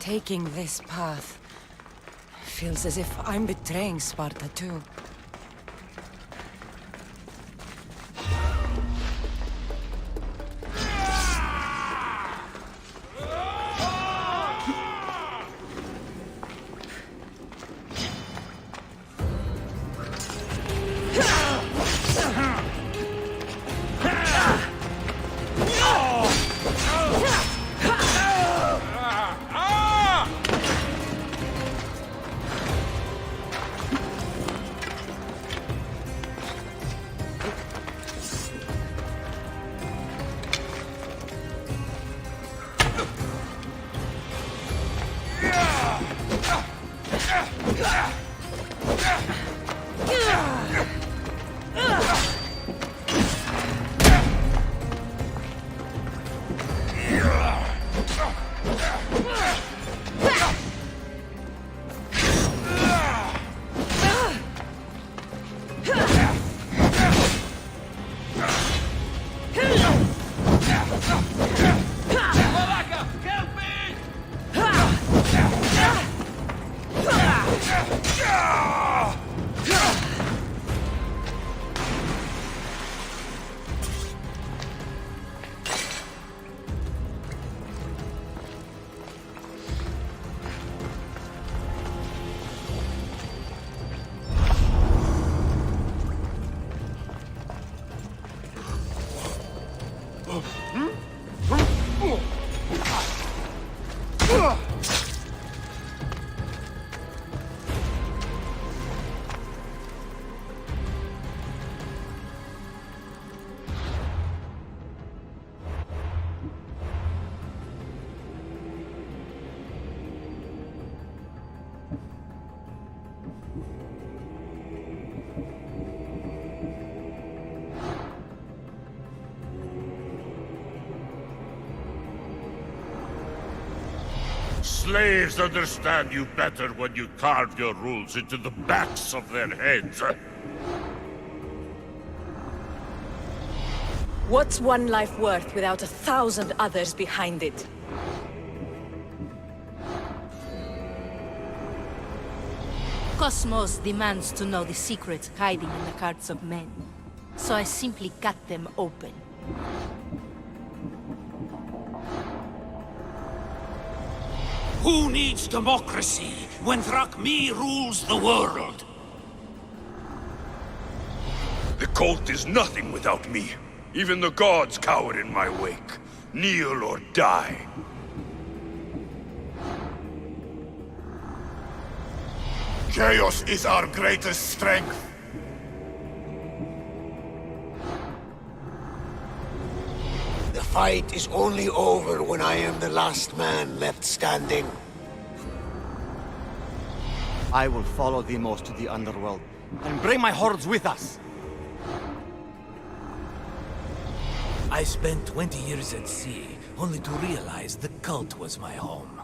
Taking this path feels as if I'm betraying Sparta too. Slaves understand you better when you carve your rules into the backs of their heads. What's one life worth without 1,000 others behind it? Cosmos demands to know the secrets hiding in the hearts of men. So I simply cut them open. Who needs democracy when Thrakmi rules the world? The cult is nothing without me. Even the gods cower in my wake. Kneel or die. Chaos is our greatest strength. The fight is only over when I am the last man left standing. I will follow Demos to the underworld, and bring my hordes with us! I spent 20 years at sea, only to realize the cult was my home.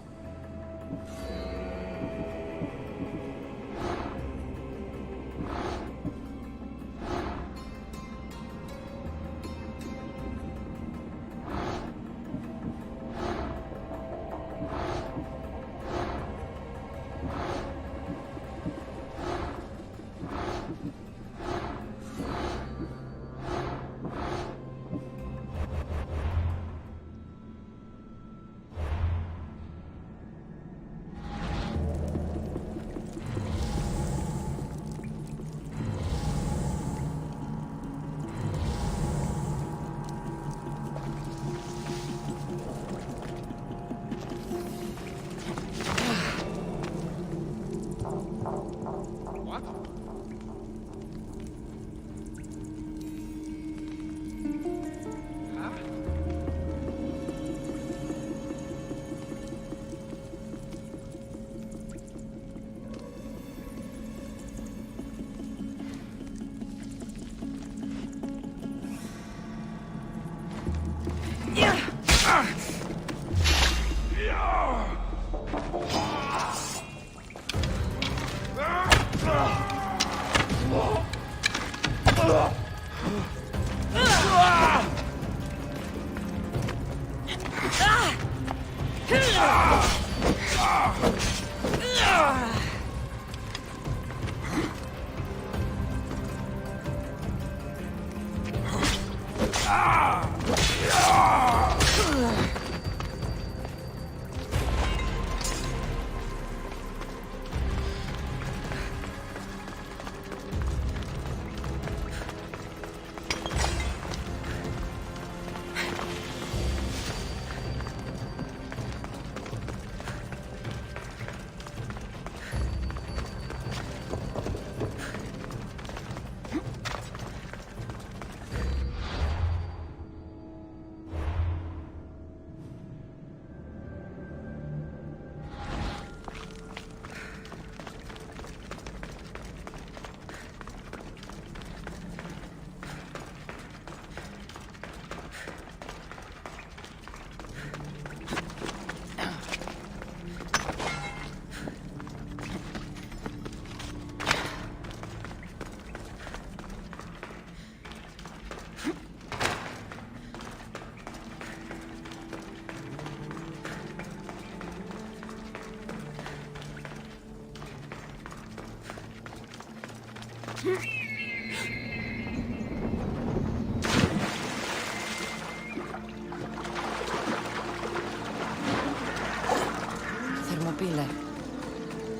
Thermopylae.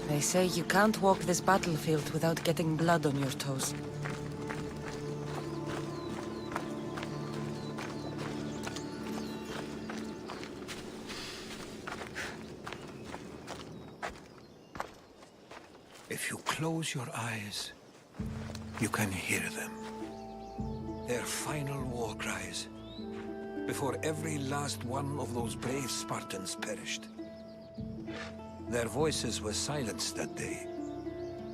They say you can't walk this battlefield without getting blood on your toes. If you close your eyes, you can hear them. Their final war cries, before every last one of those brave Spartans perished. Their voices were silenced that day,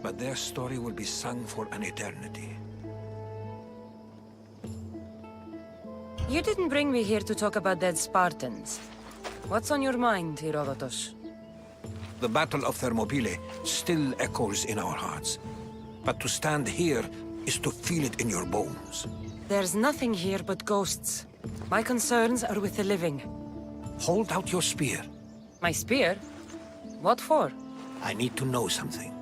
but their story will be sung for an eternity. You didn't bring me here to talk about dead Spartans. What's on your mind, Herodotus? The Battle of Thermopylae still echoes in our hearts. But to stand here is to feel it in your bones. There's nothing here but ghosts. My concerns are with the living. Hold out your spear. My spear? What for? I need to know something.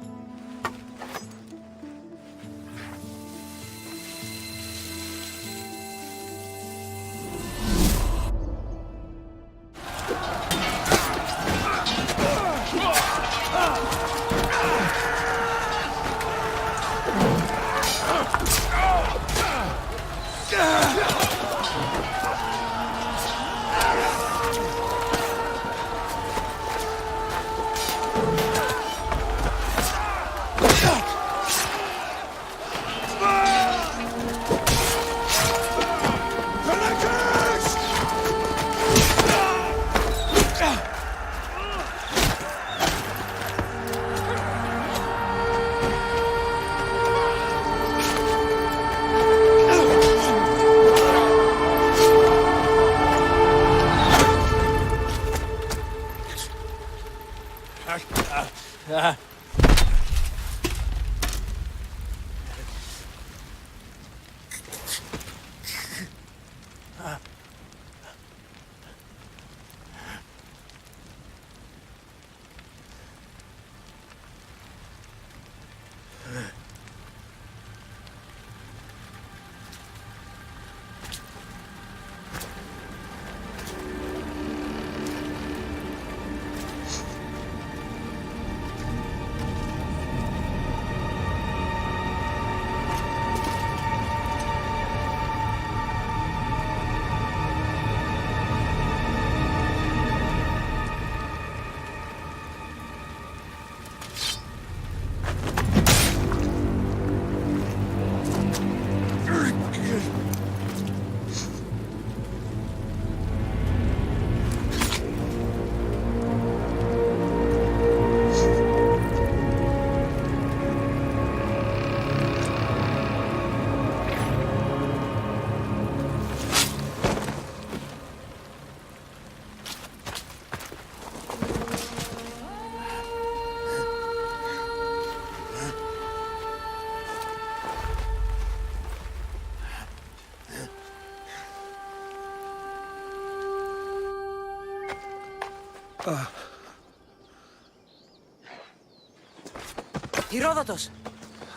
Herodotus!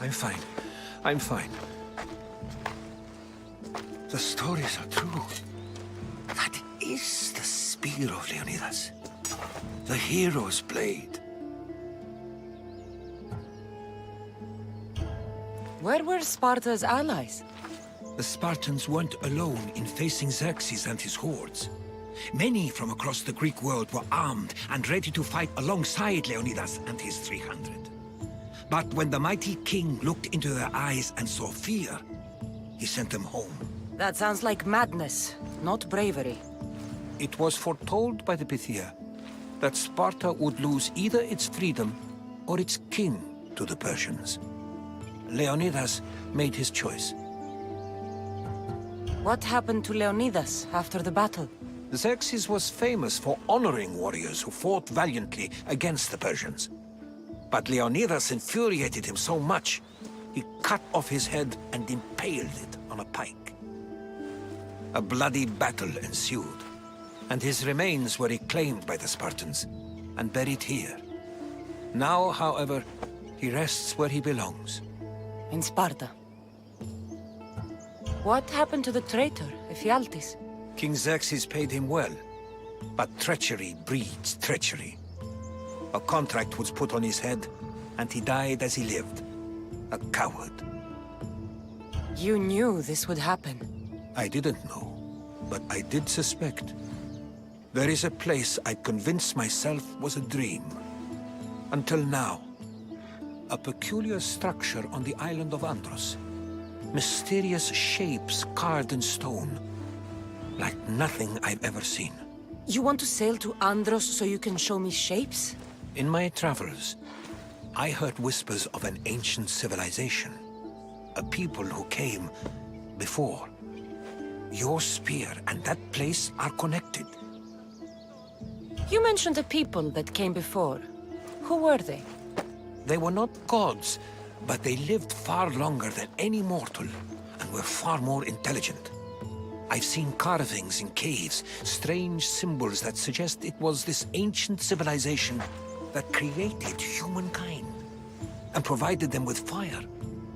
I'm fine. I'm fine. The stories are true. That is the spear of Leonidas. The hero's blade. Where were Sparta's allies? The Spartans weren't alone in facing Xerxes and his hordes. Many from across the Greek world were armed and ready to fight alongside Leonidas and his 300. But when the mighty king looked into their eyes and saw fear, he sent them home. That sounds like madness, not bravery. It was foretold by the Pythia that Sparta would lose either its freedom or its king to the Persians. Leonidas made his choice. What happened to Leonidas after the battle? Xerxes was famous for honoring warriors who fought valiantly against the Persians. But Leonidas infuriated him so much, he cut off his head and impaled it on a pike. A bloody battle ensued, and his remains were reclaimed by the Spartans and buried here. Now, however, he rests where he belongs, in Sparta. What happened to the traitor, Ephialtes? King Xerxes paid him well, but treachery breeds treachery. A contract was put on his head, and he died as he lived. A coward. You knew this would happen. I didn't know, but I did suspect. There is a place I convinced myself was a dream. Until now. A peculiar structure on the island of Andros. Mysterious shapes carved in stone. Like nothing I've ever seen. You want to sail to Andros so you can show me shapes? In my travels, I heard whispers of an ancient civilization. A people who came before. Your spear and that place are connected. You mentioned a people that came before. Who were they? They were not gods, but they lived far longer than any mortal, and were far more intelligent. I've seen carvings in caves, strange symbols that suggest it was this ancient civilization that created humankind, and provided them with fire.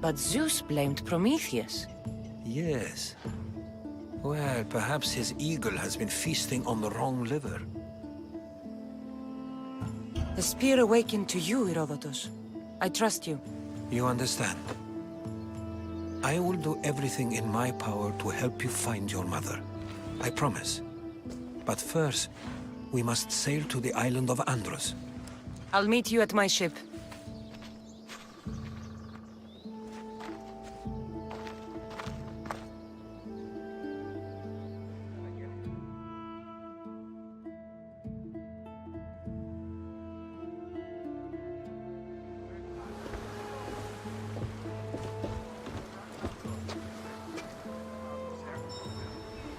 But Zeus blamed Prometheus. Yes. Well, perhaps his eagle has been feasting on the wrong liver. The spear awakened to you, Herodotus. I trust you. You understand? I will do everything in my power to help you find your mother. I promise. But first, we must sail to the island of Andros. I'll meet you at my ship.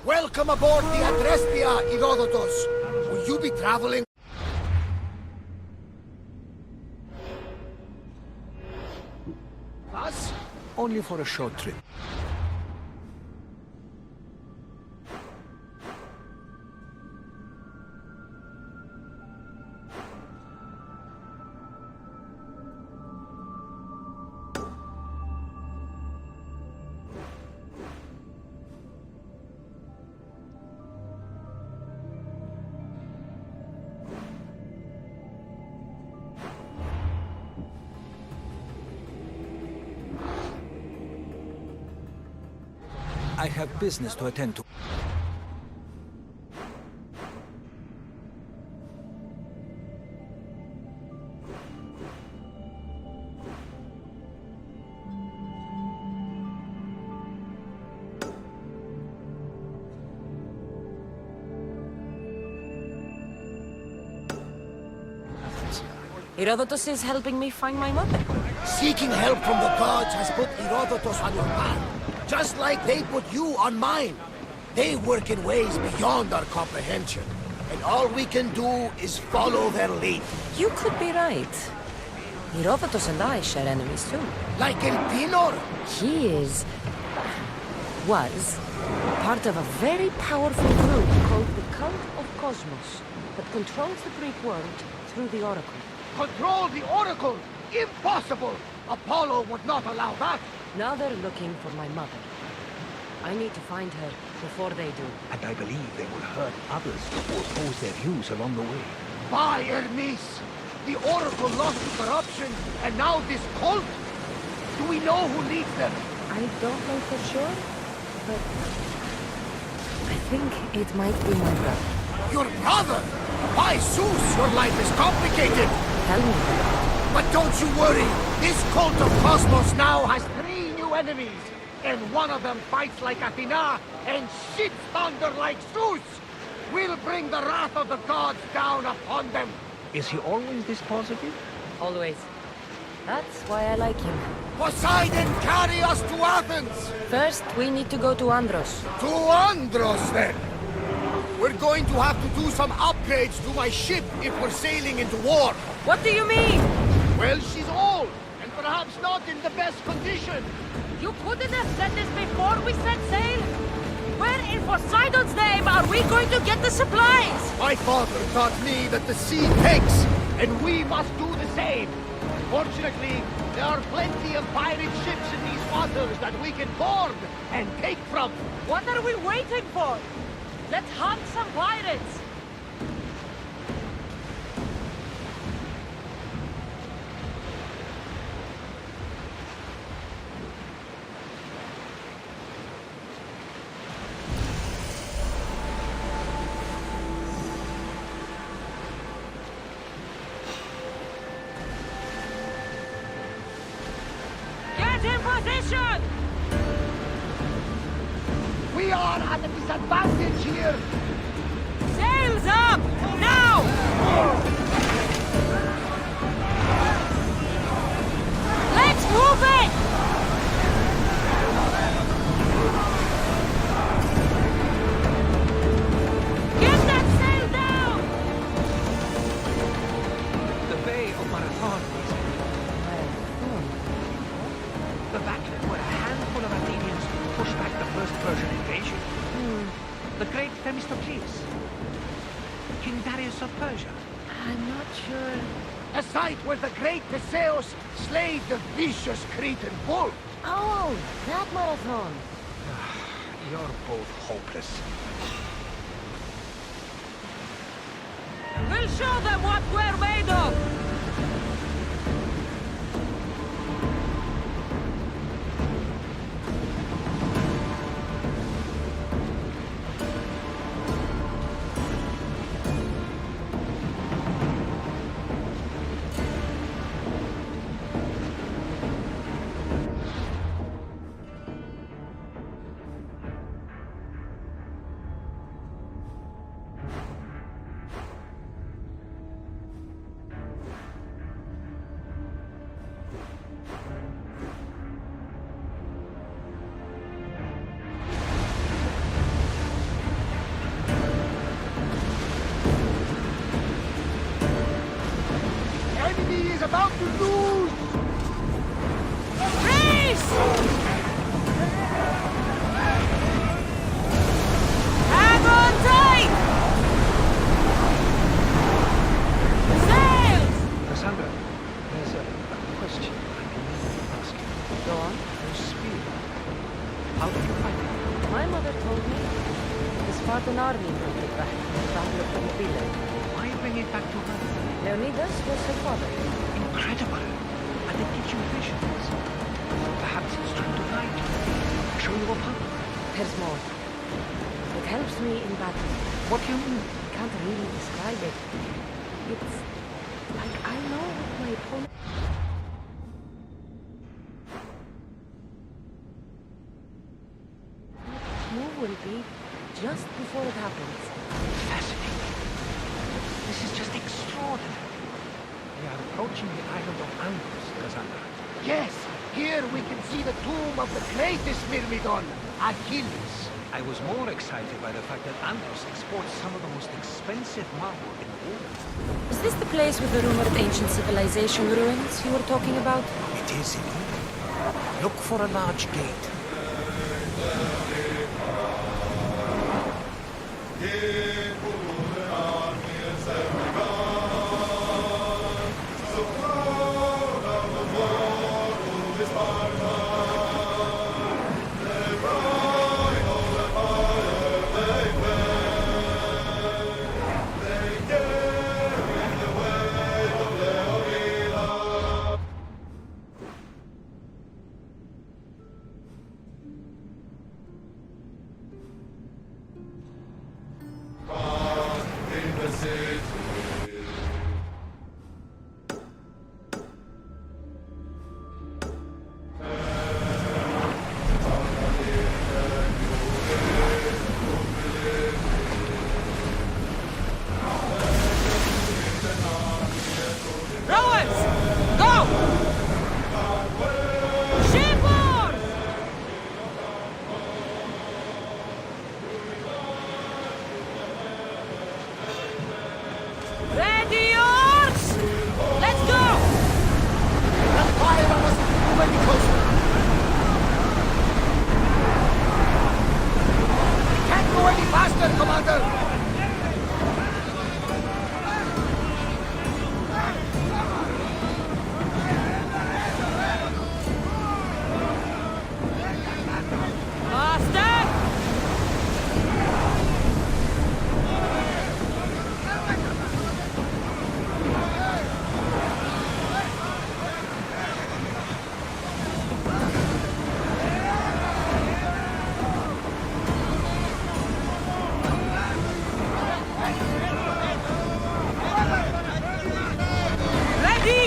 Welcome aboard the Adrestia, Herodotus. Will you be traveling? Us? Only for a short trip. I have business to attend to. Herodotus is helping me find my mother. Seeking help from the gods has put Herodotus on your path, just like they put you on mine. They work in ways beyond our comprehension, and all we can do is follow their lead. You could be right. Herodotus and I share enemies too. Like Elpinor? Was part of a very powerful group called the Cult of Cosmos that controls the Greek world through the Oracle. Control the Oracle? Impossible! Apollo would not allow that. Now they're looking for my mother. I need to find her before they do. And I believe they will hurt others who oppose their views along the way. By Hermes! The Oracle lost to corruption, and now this cult? Do we know who leads them? I don't know for sure, but I think it might be my brother. Your brother? By Zeus, your life is complicated! Tell me. But don't you worry! This cult of Cosmos now has 3 new enemies! And one of them fights like Athena and shits thunder like Zeus! We'll bring the wrath of the gods down upon them! Is he always this positive? Always. That's why I like him. Poseidon, carry us to Athens! First, we need to go to Andros. To Andros, then! We're going to have to do some upgrades to my ship if we're sailing into war. What do you mean? Well, she's old, and perhaps not in the best condition. You couldn't have said this before we set sail? Where in Poseidon's name are we going to get the supplies? My father taught me that the sea takes, and we must do the same. Fortunately, there are plenty of pirate ships in these waters that we can board and take from. What are we waiting for? Let's hunt some pirates! Get in position! We are at a disadvantage here. Sails up! Now! Let's move it! Get that sail down! The Bay of Marathon is the battle where a handful of Athenians pushed back the first Persian invasion. The great Themistocles. King Darius of Persia. I'm not sure. A site where the great Theseus slayed the vicious Cretan bull. Oh, that marathon. You're both hopeless. We'll show them what we're made of! Enemy is about to lose. Race! Hang on tight! Sails! Cassandra, there's a question I can ask you. Go on. Your spear. How did you find it? My mother told me the Spartan army brought it back in the Battle of Thermopylae. Why bring it back to her? Leonidas was her father. Incredible. And it gives you visions. Perhaps it's trying to guide you. Show you a path. There's more. It helps me in battle. What do you mean? I can't really describe it. It's like I know what my opponent... move will be just before it happens. Fascinating. This is just extraordinary. We are approaching the island of Andros, Cassandra. Yes, here we can see the tomb of the greatest Myrmidon, Achilles. I was more excited by the fact that Andros exports some of the most expensive marble in the world. Is this the place with the rumored ancient civilization ruins you were talking about? It is indeed. Look for a large gate.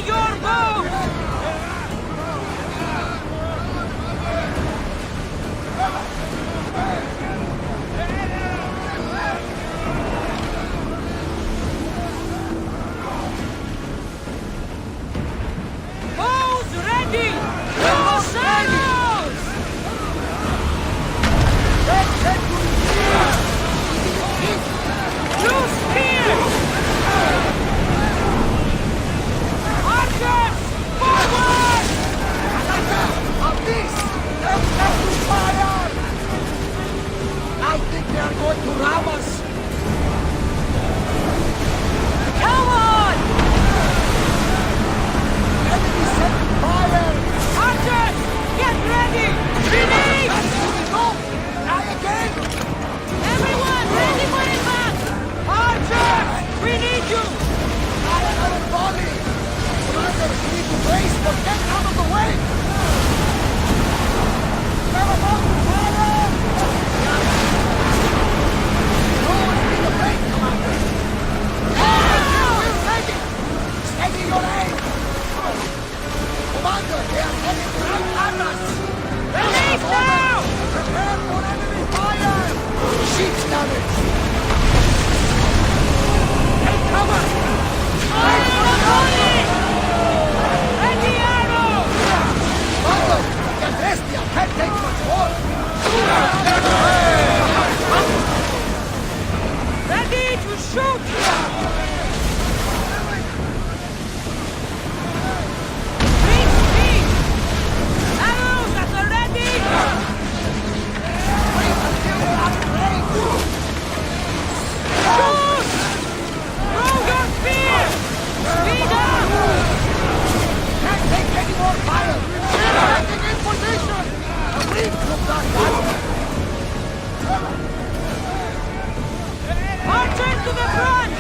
Ready your bow! Bows ready! Your saddles! Two spears! Archers! Forward! Of this! Help them to fire! I think they are going to ram us! Come on! Enemy setting fire! Archers! Get ready! Finish! No! Try again! Everyone, ready for advance! Archers! We need you! Not another volley! Brothers, we need to brace, but get out of the way! They're about to fire! Lord, be the faith, Commander! We're ready! Steady your aim! Commander, they are heading right at us! Release now! Prepare for enemy fire! Sheep's damage! Take cover! Fire the volley! Ready arrow! Commander, the bestia can't take much more! Ready to shoot! Bring speed! Arrows at the ready! Wait until we're out of range! Shoot! Throw your spear! Speed up! Can't take any more fire! Getting in position! A week from that! Archers to the front!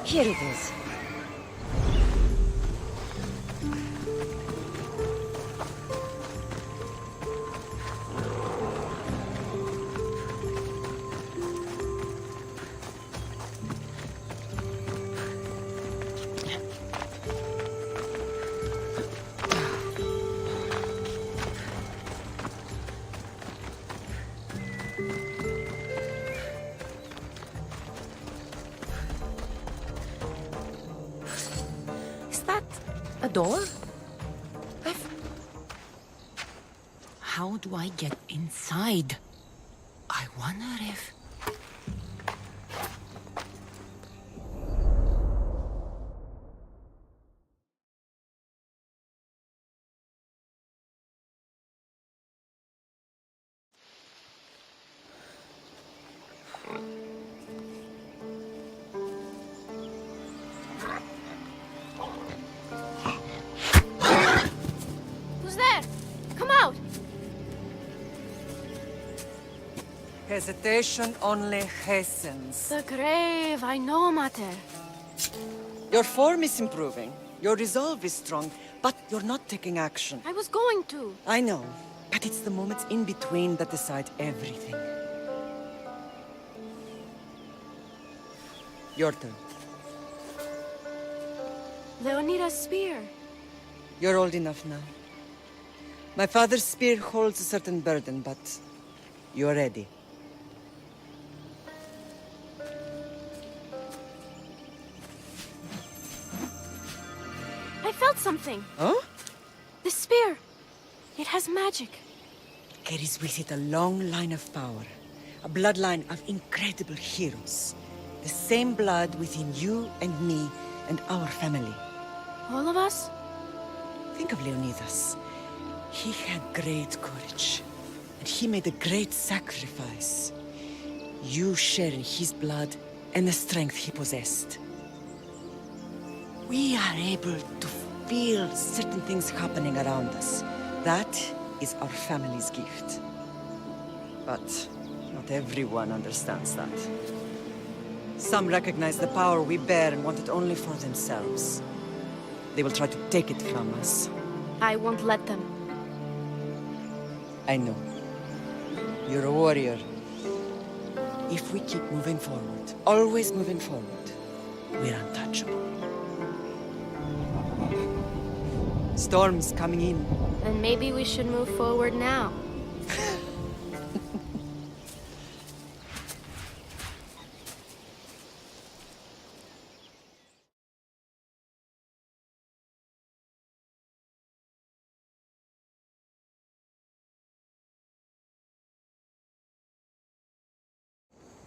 Here it is. A door? How do I get inside? I wonder if... Hesitation only hastens. The grave, I know, Mater. Your form is improving. Your resolve is strong, but you're not taking action. I was going to. I know, but it's the moments in between that decide everything. Your turn. Leonida's spear. You're old enough now. My father's spear holds a certain burden, but you're ready. I felt something. Huh? The spear. It has magic. Carries with it a long line of power. A bloodline of incredible heroes. The same blood within you and me and our family. All of us? Think of Leonidas. He had great courage. And he made a great sacrifice. You share in his blood and the strength he possessed. We are able to feel certain things happening around us. That is our family's gift. But not everyone understands that. Some recognize the power we bear and want it only for themselves. They will try to take it from us. I won't let them. I know. You're a warrior. If we keep moving forward, always moving forward, we're untouchable. Storm's coming in. Then maybe we should move forward now.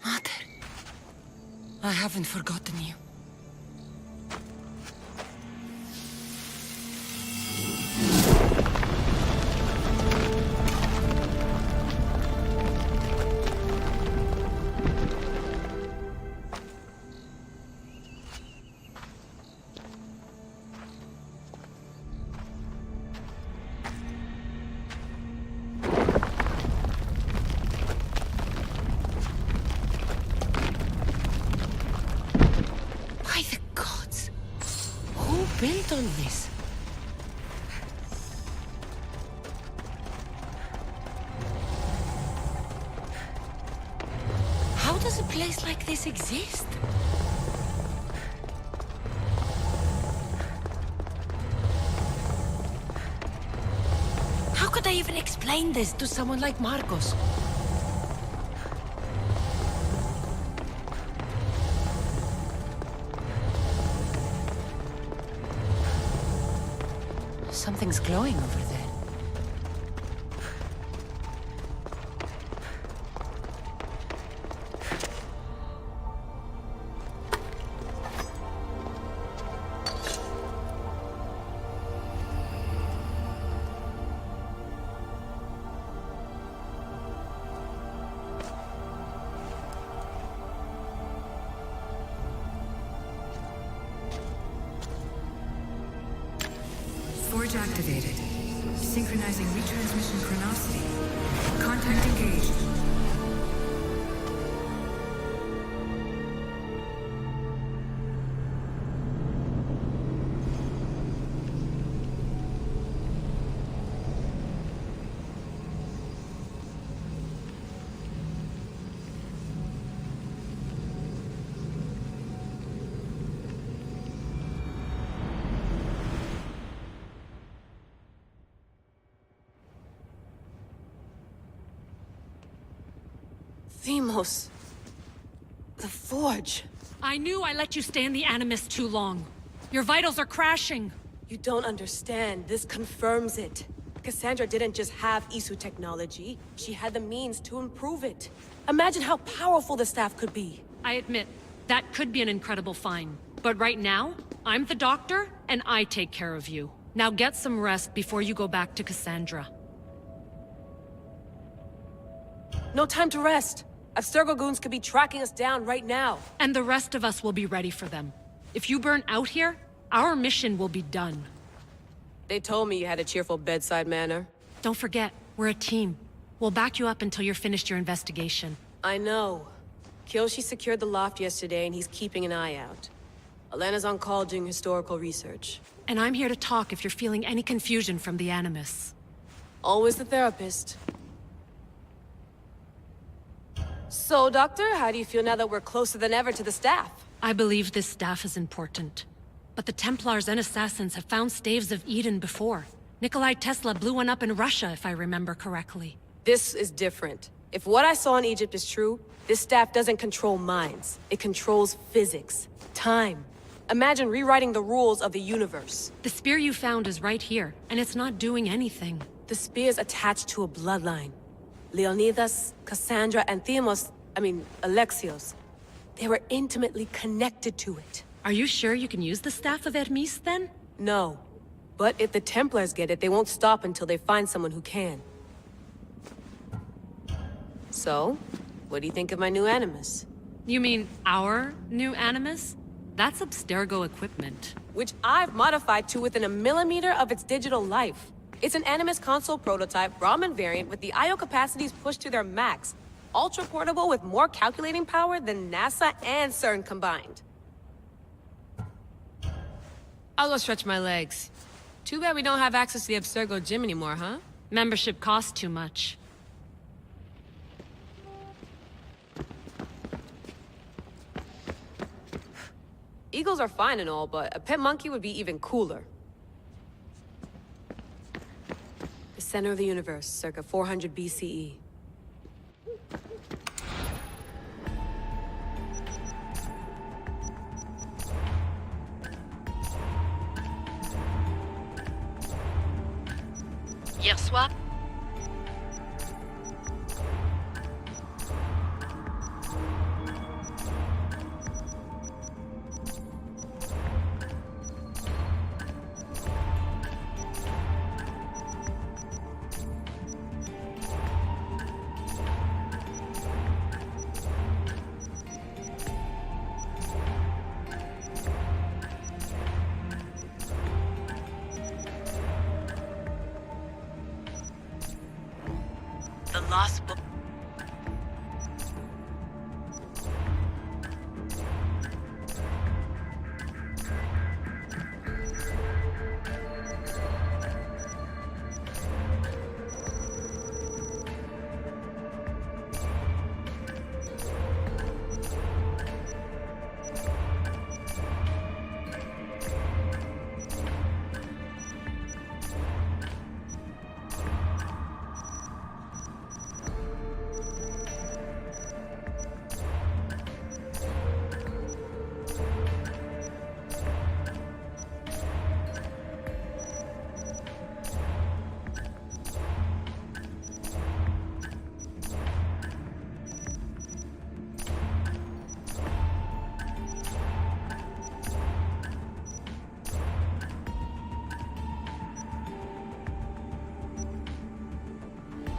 Mother, I haven't forgotten you. Built on this. How does a place like this exist? How could I even explain this to someone like Marcos? Something's glowing over there. Bridge activated. Synchronizing retransmission chronicity. Contact engaged. Themos. The Forge. I knew I let you stay in the Animus too long. Your vitals are crashing. You don't understand. This confirms it. Cassandra didn't just have Isu technology. She had the means to improve it. Imagine how powerful the staff could be. I admit, that could be an incredible find. But right now, I'm the doctor, and I take care of you. Now get some rest before you go back to Cassandra. No time to rest. Abstergo goons could be tracking us down right now. And the rest of us will be ready for them. If you burn out here, our mission will be done. They told me you had a cheerful bedside manner. Don't forget, we're a team. We'll back you up until you're finished your investigation. I know. Kyoshi secured the loft yesterday and he's keeping an eye out. Elena's on call doing historical research. And I'm here to talk if you're feeling any confusion from the Animus. Always the therapist. So, Doctor, how do you feel now that we're closer than ever to the staff? I believe this staff is important. But the Templars and Assassins have found staves of Eden before. Nikolai Tesla blew one up in Russia, if I remember correctly. This is different. If what I saw in Egypt is true, this staff doesn't control minds. It controls physics, time. Imagine rewriting the rules of the universe. The spear you found is right here, and it's not doing anything. The spear's attached to a bloodline. Leonidas, Cassandra, and Alexios. They were intimately connected to it. Are you sure you can use the Staff of Hermes, then? No. But if the Templars get it, they won't stop until they find someone who can. So, what do you think of my new Animus? You mean our new Animus? That's Abstergo equipment. Which I've modified to within a millimeter of its digital life. It's an Animus console prototype Brahmin variant with the I/O capacities pushed to their max. Ultra portable with more calculating power than NASA and CERN combined. I'll go stretch my legs. Too bad we don't have access to the Abstergo gym anymore, huh? Membership costs too much. Eagles are fine and all, but a pet monkey would be even cooler. The center of the universe, circa 400 BCE. Hier soir, the lost book.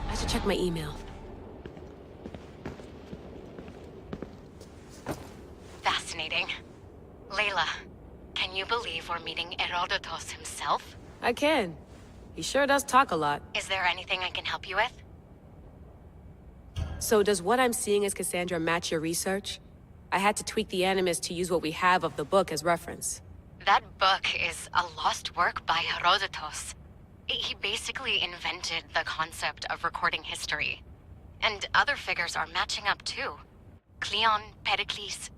I should check my email. Fascinating. Layla, can you believe we're meeting Herodotus himself? I can. He sure does talk a lot. Is there anything I can help you with? So does what I'm seeing as Cassandra match your research? I had to tweak the Animus to use what we have of the book as reference. That book is a lost work by Herodotus. He basically invented the concept of recording history. And other figures are matching up too. Cleon, Pericles.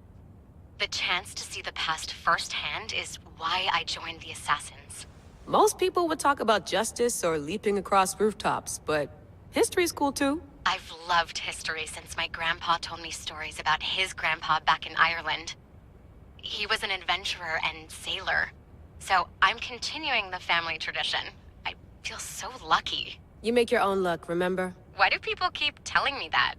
The chance to see the past firsthand is why I joined the Assassins. Most people would talk about justice or leaping across rooftops, but history's cool too. I've loved history since my grandpa told me stories about his grandpa back in Ireland. He was an adventurer and sailor, so I'm continuing the family tradition. I feel so lucky. You make your own luck, remember? Why do people keep telling me that?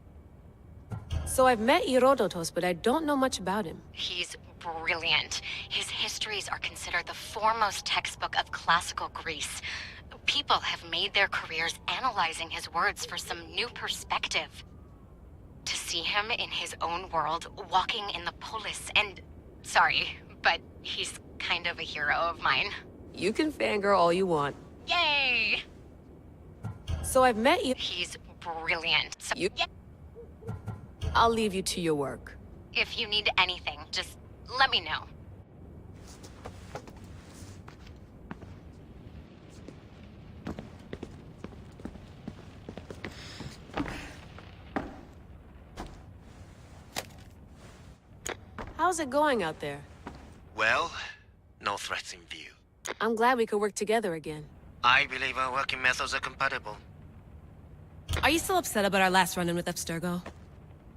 So I've met Herodotus, but I don't know much about him. He's brilliant. His histories are considered the foremost textbook of classical Greece. People have made their careers analyzing his words for some new perspective. To see him in his own world, walking in the polis, and... Sorry, but he's kind of a hero of mine. You can fangirl all you want. Yay! So I've met you. He's brilliant. So I'll leave you to your work. if you need anything, just let me know. How's it going out there? Well, no threats in view. I'm glad we could work together again. I believe our working methods are compatible. Are you still upset about our last run-in with Abstergo?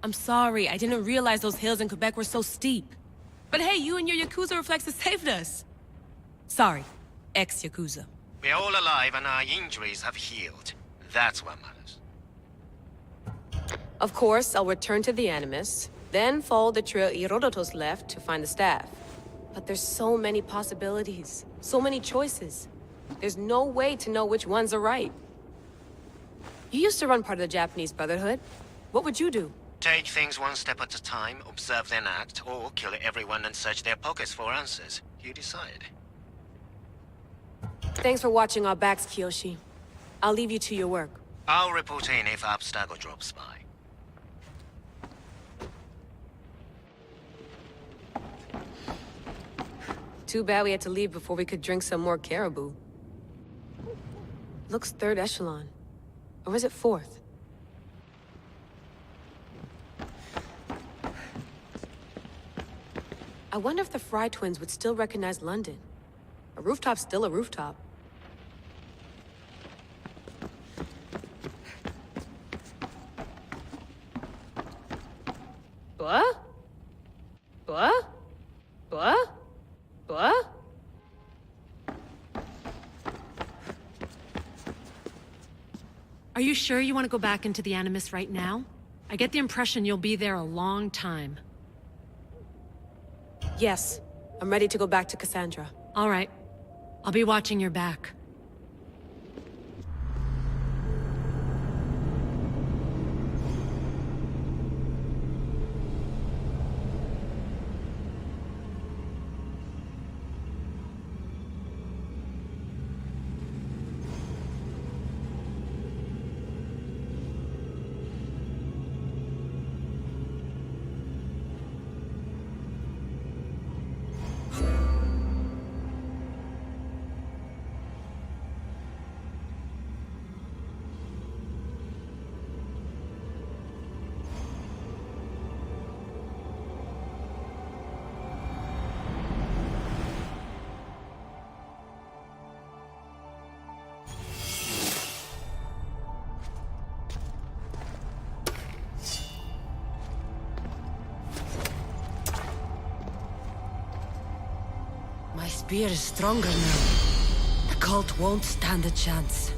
I'm sorry, I didn't realize those hills in Quebec were so steep. But hey, you and your Yakuza reflexes saved us. Sorry, ex-Yakuza. We're all alive and our injuries have healed. That's what matters. Of course, I'll return to the Animus, then follow the trail Herodotus left to find the staff. But there's so many possibilities, so many choices. There's no way to know which ones are right. You used to run part of the Japanese Brotherhood. What would you do? Take things one step at a time, observe then act, or kill everyone and search their pockets for answers. You decide. Thanks for watching our backs, Kiyoshi. I'll leave you to your work. I'll report in if Abstergo drops by. Too bad we had to leave before we could drink some more caribou. Looks third echelon. Or is it fourth? I wonder if the Fry twins would still recognize London. A rooftop's still a rooftop. What? What? What? What? Are you sure you want to go back into the Animus right now? I get the impression you'll be there a long time. Yes. I'm ready to go back to Cassandra. All right. I'll be watching your back. My spear is stronger now. The cult won't stand a chance.